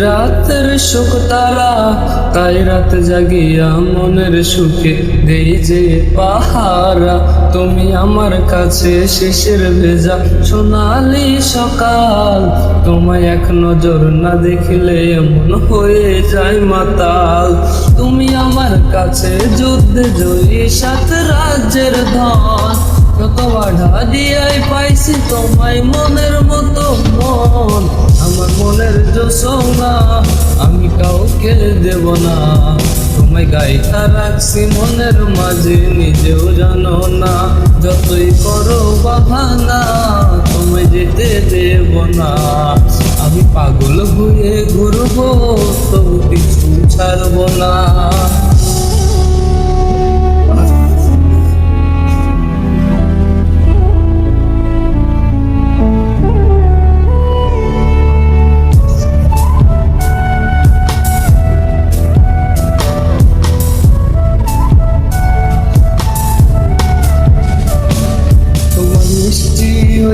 রাতের সুখ তারা, তাই রাত জাগিয়া মনের সুখে দেই যে পাহারা। তুমি আমার কাছে শেষের ভেজা সোনালি সকাল, তোমায় এক নজর না দেখিলে এমন হয়ে যায় মাতাল। তুমি আমার কাছে যুদ্ধে জয়ী, সাত রাজ্যের ধন, কত বাধা দিয়াই পাইছি তোমায় মনের মতো মন। আমার মনের জোছনা আমি কাউকে দেব না, তোমায় গাইতা রাখছি মনের মাঝে, নিজেও জানো না। যতই করো বাহানা তোমায় যেতে দেব না। আমি পাগল হয়ে ঘুরবো, তবু কিছু ছাড়বো না।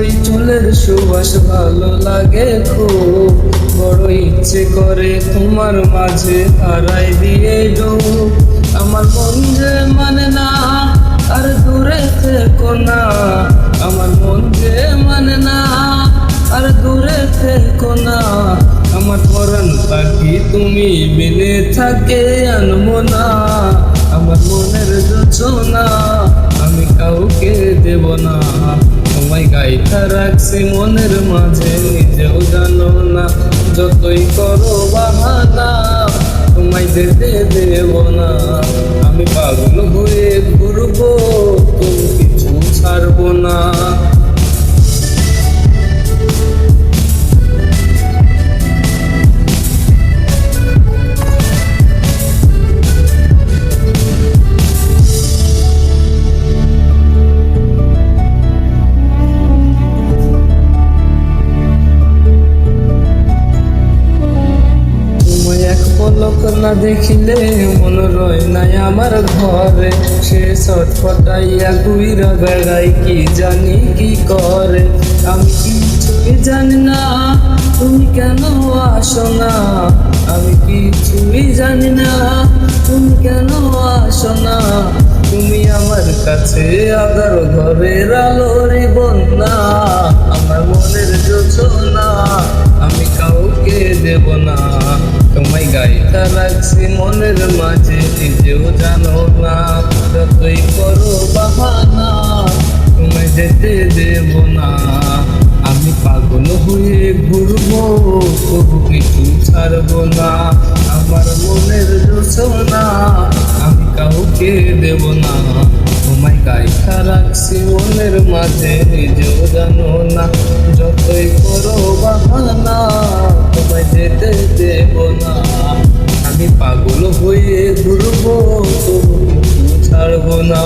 ওই চুলের সুবাস ভালো লাগে খুব, বড় ইচ্ছে করে তোমার মাঝে হারাই দিয়ে ডুব। আমার মন যে মানে না আর দূরে থেকো না, আমার মন যে মানে না আর দূরে থেকো না। আমার পরাণ পাখি তুমি বিনে থাকে আনবো না, আমার মনের জোছনা আমি কাউকে দেব না। তোমায় গাইতা রাখছি মনের মাঝে, নিজেও জানো না। যতই করো বাহানা তোমায় যেতে দেব না। আমি পাগল হয়ে ঘুরবো, তুমি কিছু ছাড়বো না। পলক না দেখিলে মন রয় নাই আমার ঘরে, সে ছটফটাইয়া ঘুইরা বেড়াই কি জানি কি করে। আমি কিছুই জানি না তুমি কেন আসো না, আমি কিছুই জানি না তুমি কেন আসো না। তুমি আমার কাছে আগার ঘরের আলোর বন্যা, আমার মনের জোছনা আমি কাউকে দেব না। তোমায় গাইতা রাখছি মনের মাঝে, নিজেও জানো না। যতই করো বাহানা তোমায় যেতে দেব না। আমি পাগল হয়ে ঘুরবো, তবু কিছু ছাড়বো না। আমার মনের জোছনা আমি কাউকে দেব না। তোমায় গাইতা রাখছি মনের মাঝে, নিজেও জানো না। যতই করো বাহানা তোমায় যেতে দেব না। আমি পাগল হয়ে ঘুরবো, তবু কিছু ছাড়বো না।